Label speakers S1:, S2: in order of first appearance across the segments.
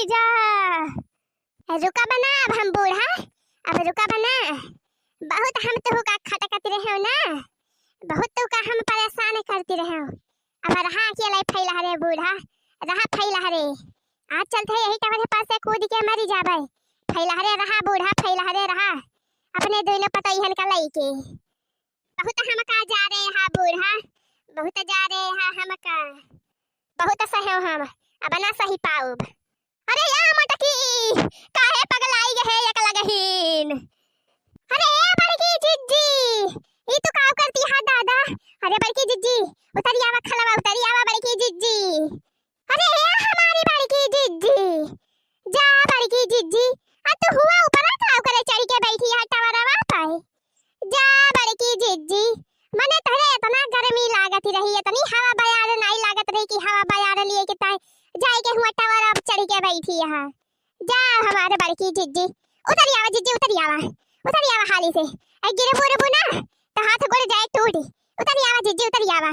S1: जा। रुका बना अब हम बूढ़ा, अब रुका बना। बहुत हम तो का खटकत रहे हो ना, बहुत तो का हम परेशान करती रहे हो। अब रहा अकेला फैला रे बूढ़ा, रहा फैला रे। आज चलते यही टवर पास से कूद के मरी जाबे। फैला रे रहा बूढ़ा, फैला रे रहा अपने दोनों पतोहन का लईके। बहुत हम का जा रहे हा बूढ़ा, बहुत जा रहे हा हम का, बहुत सहे हम अब ना सही पाऊब। अरे या मटकी काहे पगलाई है एक लगहीन। अरे ए बड़की जिज्जी ई तू का करती हा दादा। अरे बड़की जिज्जी उतरी आवा, खलवा उतरी आवा बड़की जिज्जी। अरे ए हमारी बड़की जिज्जी, जा बड़की जिज्जी। आ तू हुआ ऊपर का करे चढ़ के बैठी है टवरवा पे। जा बड़की जिज्जी, मने तहरे इतना गर्मी लागत रही, इतनी हवा बयार नहीं लागत रही कि हवा बयार लिए कि ताई जाए के हुआ टावर अब चढ़ के बैठी है। जा हमारे बड़की जिज्जी, उतरी आवा जिज्जी, उतरी आवा हाली से। ए गिरे बुरबु ना तो हाथ गोड़ जाए टूट। उतरी आवा जिज्जी, उतरी आवा।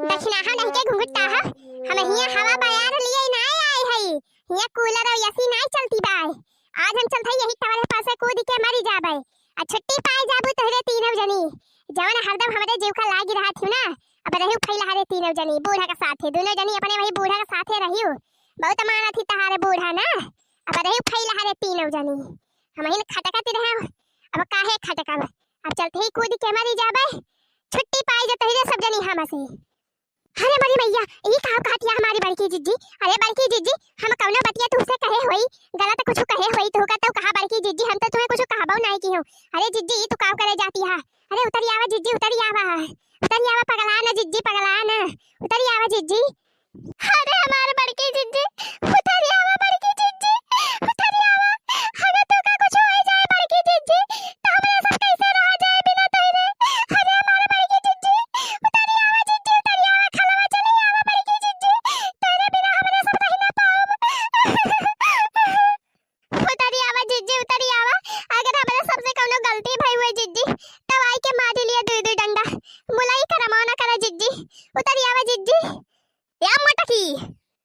S1: दक्षिणा हा नहीं के घुंघटा हा, हम हिया हवा बयार लिए ना आए हई, हिया कूलर और एसी नहीं चलती बाय। आज हम चलते यही टावर पास कूद के मरी जाबे। आ छुट्टी पाए जाबू तोहरे तीनों जनी जवन हरदम हमरे जीव का लागी रहा थी ना। अब रहू फैला रे तीनों जनी बूढ़ा के साथे, दोनों जनी अपने वही बूढ़ा के साथे रहियो। बहुत माना थी तहारे बूढ़ा ना। अब रहू फैला रे तीनों जनी हम ही खटकत रहे। अब काहे खटकब, अब चलते ही कूद के मरी जाबे। छुट्टी पाई जो तोहरे सब जनी हम से। अरे मरी मैया ई का कहतिया हमारी बड़की जिज्जी। अरे बड़की जिज्जी हम कौनो बतिया तुमसे कहे होई, गलत कुछ कहे होई तो का तो कहा बड़की जिज्जी, हम तो तुम्हें कुछ कहबो नहीं की हो। अरे जिज्जी तू का करे जाती है। अरे उतरी आवा जिज्जी, उतरी आवा, उतरी आवा पगला ना जिज्जी, पगला ना, उतरी आवा जिज्जी। अरे हमारे बड़की जिज्जी उतरी आवा, बड़की जिज्जी उतरी आवा। अरे तो का कुछ हो जाए बड़की जिज्जी तो हमरे सब कैसे रह जाए बिना तोरे। अरे हमारे बड़की जिज्जी उतरी आवा, जिज्जी उतरी आवा, खलवा चली आवा बड़की जिज्जी, तेरे बिना हमरे सब रह ना पाऊब। उतरी आवा जिज्जी, उतरी आवा। अगर हमरे सबसे कोनो गलती भई हुई जिज्जी तब आई के मार लिया दू डंडा, मुलाई करमो ना करे जिज्जी। उतरी आवा जिज्जी। या मटकी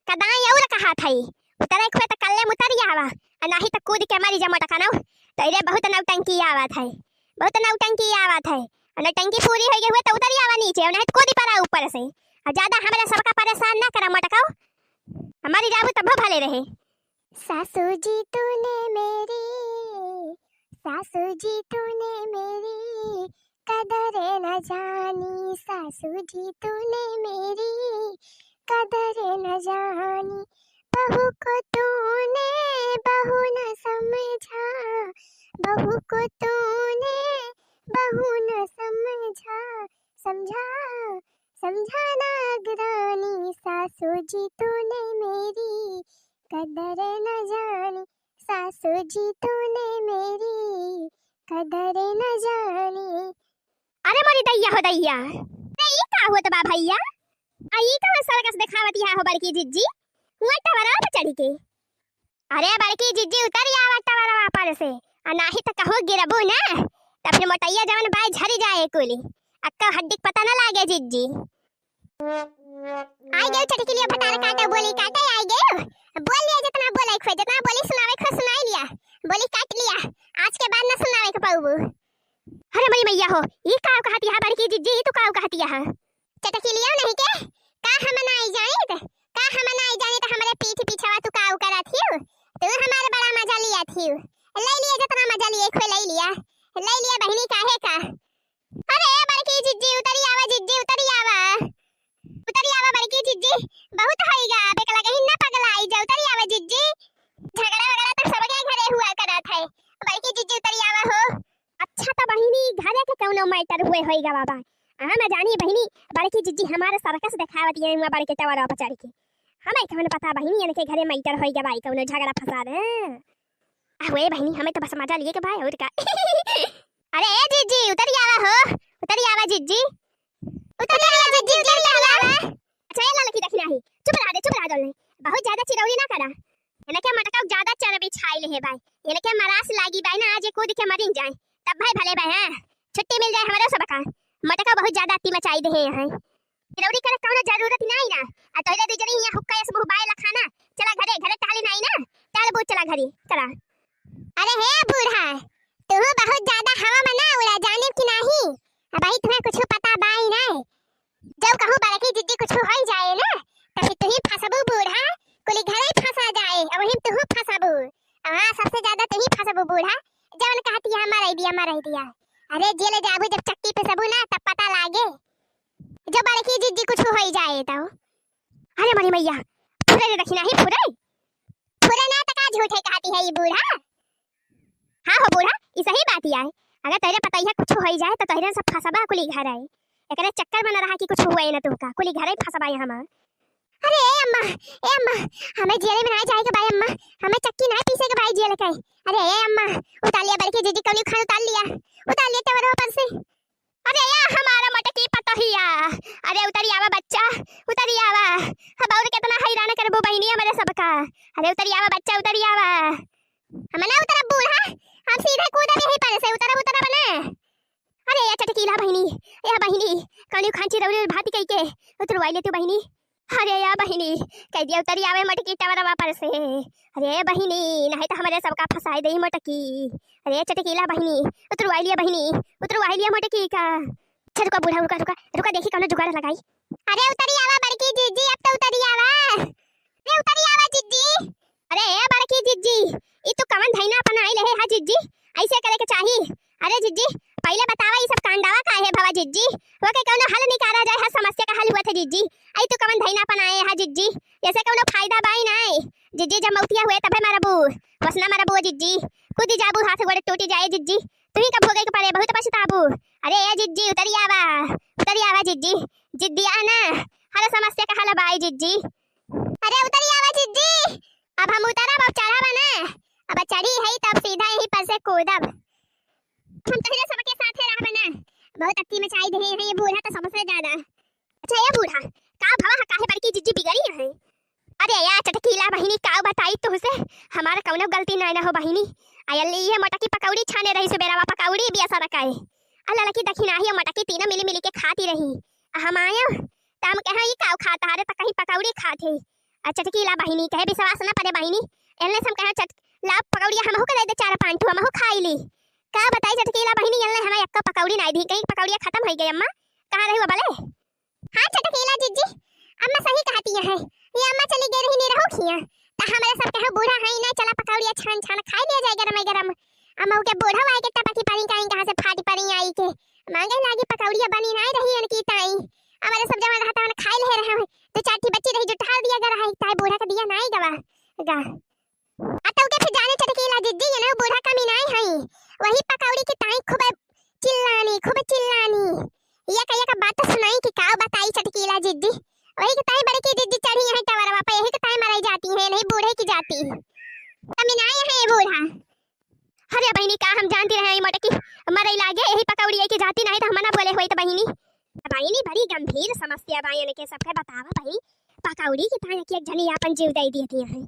S1: कदाई और कहा थई उतरे खोए त कल्ले उतरी आवा, नहीं त कूद के मरी जा मटका ना। तइरे बहुत नौटंकी आवत है, बहुत नौटंकी आवत है। नौटंकी पूरी हो गई हुए तो उतरी आवा नीचे, नहीं तो कूद पड़ा ऊपर से। ज्यादा हमरा सबका परेशान ना करा मटकाओ, हमारी जाबू तब भले रहे। सासू जी तूने मेरी, सासू जी तूने मेरी कदर न जानी, सासू जी तूने मेरी कदर न जानी। बहू को तूने बहू न समझा, बहू को तूने बहू न समझा, समझा समझा ना अगरानी, सासू जी तूने मेरी कदर न जानी, सासू जी तूने मेरी कदर न जानी। अरे मोरी दैया हो दैया, ई का होत बा भैया। आई कहां सर्कस दिखावती है हो बड़की जिज्जी, हुआ टवरा पे चढ़ी के। अरे बड़की जिज्जी उतरी आवा टवरवा पर से, आ नाही त कहो गिरबू ना त फिर मोटैया जवन बाई झरी जाए कुली, अक्का हड्डी पता न लागे जिज्जी। आई गए चटकी लिया भटार काटे बोली काटे आई गए। बोल लिया जितना बोले खो, जितना बोली सुनावे खो सुनाई लिया, बोली काट लिया, आज के बाद न सुनावे के पाऊबू। अरे मई मैया हो ई का कहती है बड़की जिज्जी, तू का कहती है चटकी लिया नहीं के का हम नहीं जाने, का हम नहीं जाने तो हमारे पीठ पीछवा तू का करा थी, तू हमारे बड़ा मजा लिया थी। ले लिया जितना मजा लिए खो ले लिया, ले लिया बहनी काहे का। अरे बड़की जिज्जी उतरी आवा, जिज्जी उतरी आवा, उतरी आवा बड़की जिज्जी, बहुत होईगा बेक लगे ही ना पगलाई जा। उतरी आवा जिज्जी, झगड़ा वगड़ा तो सबके घरे हुआ करा था, बड़की जिज्जी उतरी आवा हो। अच्छा तो बहिनी घरे के कौनो मैटर हुए होईगा बाबा। मैं जानी बहिनी बड़की जिज्जी हमारे सर्कस दिखावत ये हुआ बड़के टवर पर चढ़ के, हमें कौन पता बहिनी इनके घरे मैटर होईगा भाई कौनो झगड़ा फसाद है। वे बहिनी हमें तो बस मजा लिए के भाई और का। अरे ए जिज्जी उतरी आवा हो, उतरी आवा जिज्जी, उतरी आवा जिज्जी, उतरी आवा। अच्छा ये लड़की देखी नहीं, चुप रहा दे, चुप रहा दे, बहुत ज्यादा चिरौरी ना करा। इनके मटका ज्यादा चरबी छाई ले भाई, इनके मरास लागी भाई ना, आज कूद के मरिन जाए तब भाई भले भाई हैं छुट्टी मिल जाए हमारे सबका। मटका बहुत ज्यादा अति मचाई दे हैं, चिरौरी करे कौनो जरूरत नहीं ना। आ तोरे दे जरी यहाँ हुक्का एस मुंह बाय लखाना, चला घरे घरे टहली नहीं ना। अरे मरी मैया फुरे रे दखिना ही फुरे फुरे ना तका झूठे कहती है ये बूढ़ा। हाँ हो बूढ़ा ई सही बात ही है। अगर तेरे पता ही कुछ हो जाए तो तेरे सब फसबा कुली घर है। एकरे चक्कर बना रहा कि कुछ हुआ ना तो का कुली घर ही फसबा है हम। अरे ए अम्मा हमें जेल में ना जाएगा भाई अम्मा, हमें चक्की ना पीसे के भाई जेल के। अरे ए अम्मा उतार लिया बल्कि जीजी कली खान उतार लिया टवर ऊपर से। अरे या हमारा मटकी पता ही या। अरे उतारी आवा बच्चा उतारी आवा। अब और कितना हैरान करबो बहिनी हमारे सबका। अरे उतारी आवा बच्चा उतारी आवा। हम ना उतर बूढ़ा हम सीधे कूदा यहीं पर से उतर बना। अरे या चटकीला बहिनी या बहिनी कली खान चिरौरी भाती कई के उतरवाई लेती बहिनी। अरे या बहिनी कह दिया उतरी आवे मटकी टवरवा पर से। अरे बहिनी नहीं तो हमारे सबका फसाई दे मटकी। अरे चटकीला बहिनी उतरवाई लिया मटकी का। अच्छा रुका बूढ़ा रुका देखी कौन जुगाड़ लगाई। अरे उतरी आवा बड़की जीजी अब तो उतरी आवा। अरे उतरी आवा जीजी। अरे ए बड़की जीजी ई तो कवन धैना अपनाई ले हा जीजी ऐसे करे के चाहिए। अरे जीजी पहले बतावा ये सब कांडावा का है भवा जीजी वो के कौन हल निकाला जाए है समस्या का हल हुआ था जीजी। आई तो कवन धैना बनाए है जीजी जैसे कौन फायदा बाई नहीं जीजी जब मौतिया हुए तबे मारबू वसना मारबू जीजी खुद ही जाबू हाथ गोड़े टूटी जाए जीजी तुही का भोगे के पड़े बहुत पछताबू। अरे ए जीजी उतरी आवा जीजी जिद्दी आना हर समस्या का हल बाई जीजी। अरे उतरी आवा जीजी अब हम उतरब अब चढ़ब ना अब चढ़ी है तब सीधा यहीं पर से कूदब। हम तो सबके साथ है रहब ना बहुत अक्ति में चाय दे है ये बूढ़ा तो सबसे ज्यादा। अच्छा ये बूढ़ा का भवा काहे बड़की जीजी बिगड़ी है। अरे यार चटकीला बहिनी का बताई तो उसे हमारा कौनो गलती ना हो बहिनी। आयली ये मटकी पकौड़ी छाने रही सुबेरावा पकौड़ी भी ऐसा रखाए अल्लाह लकी दखिना ही मटकी तीनों मिली के खाती रही। हम आया तम कहा ये काव खाता है त कहीं पकौड़ी खाते। चटकीला बहिनी कहे विश्वास ना पड़े बहिनी एल्ले हम कहा ला पकौड़ी हमहु के दे 4-5 ठो हमहु खाई ली। का बताई चटकीला बहिनी एल्ले हमें एक पकौड़ी नहीं दी कहीं पकौड़ियां खत्म हो गई अम्मा कहां रही हो भले। हां चटकीला जीजी अम्मा सही कहती है ये अम्मा चली गई रही नहीं रहो खिया त हमारे सब कहे बूढ़ा है ना चला पकौड़ियां छान खाई लिया जाए गरम अम्मा के बूढ़ा वाई के टपकी पानी कहां से फाटी पड़ी आई के मांगे लागी पकौड़ियां बनी नहीं रही अनकी ताई हमारे सब जमा रहता है खाई ले रहे तो चाटी बच्ची रही जो ढाल दिया गर है ताई बूढ़ा का दिया नहीं गवा अतौ के फिर जाने चटकीला जीजी ये ना बूढ़ा कमी नहीं है वही पकौड़ी की ताई खूब चिल्लानी ये का बात सुनाई कि का बताई चटकीला जीजी वही की ताई बड़े की जीजी चढ़ी है टवरवा पे यही की ताई मराई जाती है नहीं बूढ़े की जाती कमी नहीं है ये बूढ़ा। अरे बहिनी का हम जानती रहे मटकी मरई लागे यही पकौड़ी की जाती नहीं तो हम ना बोले होई तो बहिनी बड़ी गंभीर समस्या बायन के सबके बतावा भाई पकौड़ी की ताई की एक जनी अपन जीव दे दी थी है।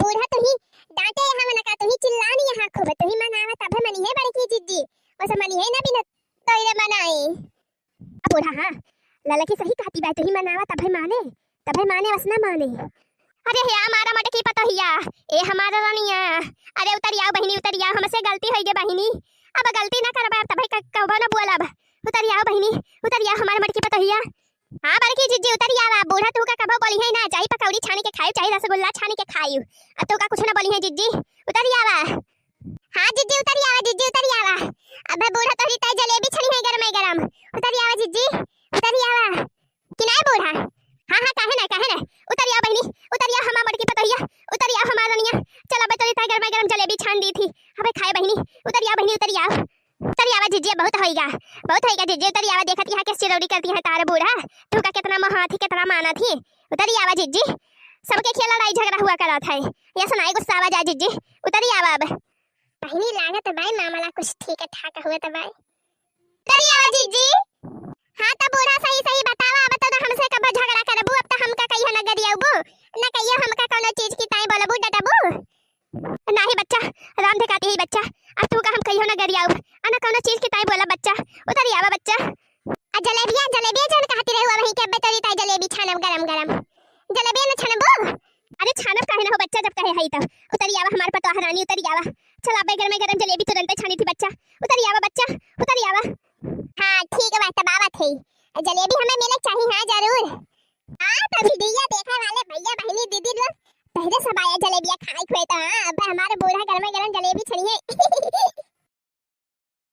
S1: बूढ़ा तो ही डांटे हम ना का तो ही चिल्लानी यहां खूब तो ही मनावा तब मनी है बड़की जीजी वैसे मनी है ना बिना तोरे मनाए। बूढ़ा हां लाला की सही कहती बात तो ही मनावा तब माने वसना माने। अरे हे हमारा मटकी पता हिया ए हमारा रानिया। अरे उतरिया बहिनी उतरिया हमसे गलती होई गे बहिनी अब गलती ना करबा तब कहबो ना बोलब उतरिया बहिनी उतरिया हमारा मटकी पता हिया। हां बड़की जीजी उतरिया बूढ़ा तू का कबो बोली है ना चाहे पकौड़ी छानी के खायो चाहे रसगुल्ला छानी के खायो अब तो का कुछ ना बोली है जीजी उतरिया। हां जीजी उतरिया अब बूढ़ा तो रीता जलेबी छनी है गरम उतरिया जीजी उतरिया कि ना बूढ़ा। हां काहे ना उतरिया बहिनी उतरिया हमारा मटकी पता हिया उतरिया हमारा रानिया चला बतरी ता गरम जलेबी छान दी थी हमें खाए बहिनी उतरिया जीजी बहुत होएगा जीजी उतरिया देखती है कैसे चिरौरी करती है तारे बूढ़ा तू का कितना महा थी कितना माना थी उतरिया जीजी सबके खेल लड़ाई झगड़ा हुआ करा था ये सुनाई गुस्सा आवा जा जीजी उतरिया अब बहिनी लागत भाई मामला कुछ ठीक ठाक हुआ तो भाई उतरिया जीजी। हां तो बूढ़ा सही बतावा अब तो हमसे कब झगड़ा करबू अब तो हमका कहियो ना गरियाबू ना कहियो हमका कोनो चीज की ताई बोलबू डटबू नाही बच्चा राम दिखाती है बच्चा अब तू का हम कहियो ना गरियाऊ अना कोनो चीज की ताई बोला बच्चा उतरिया बच्चा। जलेबिया जन कहती रहे वही के बतरी ताई जलेबी छानब गरम जलेबिया न छानबू। अरे छानब काहे ना हो बच्चा जब कहे है तो उतरिया हमारे पतो हरानी उतरिया चल अब गरम जलेबी तुरंत छानी थी बच्चा उतरिया बच्चा उतरिया। हां ठीक बात बाबा थी जलेबी हमें मिले चाहिए हां जरूर। हां तभी दिया देखा वाले भैया बहनी दीदी लोग पहले सब आया जलेबियां खाए खुए तो अब हमारे बूढ़ा गरम जलेबी छड़ी है।